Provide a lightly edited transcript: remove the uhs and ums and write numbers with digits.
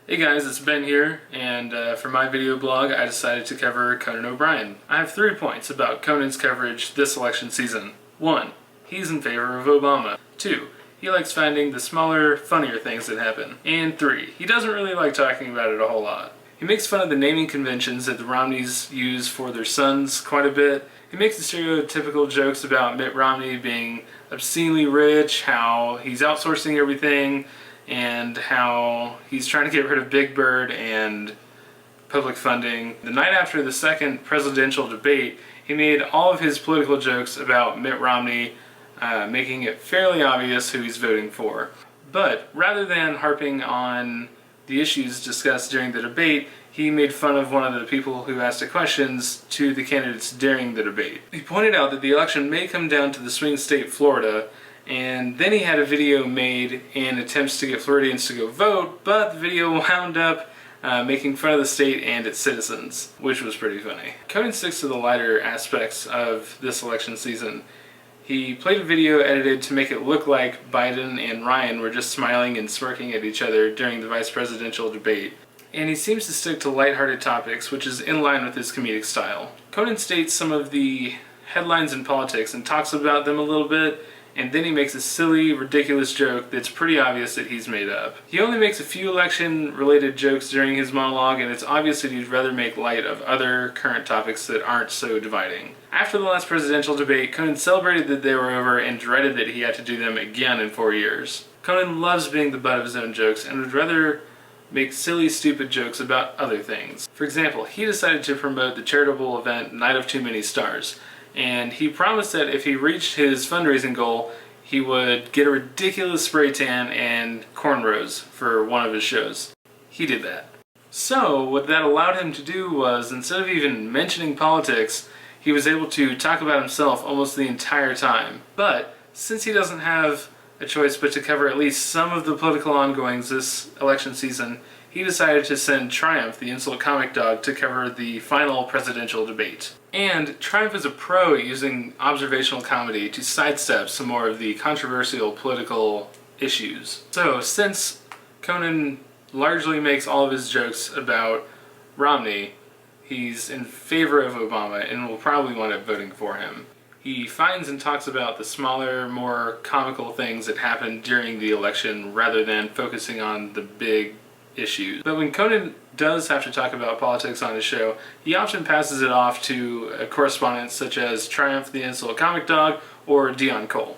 Hey guys, it's Ben here, and for my video blog I decided to cover Conan O'Brien. I have 3 points about Conan's coverage this election season. 1. He's in favor of Obama. 2. He likes finding the smaller, funnier things that happen. And 3. He doesn't really like talking about it a whole lot. He makes fun of the naming conventions that the Romneys use for their sons quite a bit. He makes the stereotypical jokes about Mitt Romney being obscenely rich, how he's outsourcing everything, and how he's trying to get rid of Big Bird and public funding. The night after the second presidential debate, he made all of his political jokes about Mitt Romney, making it fairly obvious who he's voting for. But rather than harping on the issues discussed during the debate, he made fun of one of the people who asked the questions to the candidates during the debate. He pointed out that the election may come down to the swing state Florida, and then he had a video made in attempts to get Floridians to go vote, but the video wound up making fun of the state and its citizens, which was pretty funny. Conan sticks to the lighter aspects of this election season. He played a video edited to make it look like Biden and Ryan were just smiling and smirking at each other during the vice presidential debate. And he seems to stick to lighthearted topics, which is in line with his comedic style. Conan states some of the headlines in politics and talks about them a little bit, and then he makes a silly, ridiculous joke that's pretty obvious that he's made up. He only makes a few election-related jokes during his monologue, and it's obvious that he'd rather make light of other current topics that aren't so dividing. After the last presidential debate, Conan celebrated that they were over and dreaded that he had to do them again in 4 years. Conan loves being the butt of his own jokes and would rather make silly, stupid jokes about other things. For example, he decided to promote the charitable event Night of Too Many Stars, and he promised that if he reached his fundraising goal, he would get a ridiculous spray tan and cornrows for one of his shows. He did that. So what that allowed him to do was, instead of even mentioning politics, he was able to talk about himself almost the entire time. But since he doesn't have a choice but to cover at least some of the political ongoings this election season, he decided to send Triumph, the insult comic dog, to cover the final presidential debate. And Triumph is a pro at using observational comedy to sidestep some more of the controversial political issues. So, since Conan largely makes all of his jokes about Romney, he's in favor of Obama and will probably wind up voting for him. He finds and talks about the smaller, more comical things that happened during the election rather than focusing on the big issues. But when Conan does have to talk about politics on his show, he often passes it off to correspondents such as Triumph the Insult Comic Dog or Dion Cole.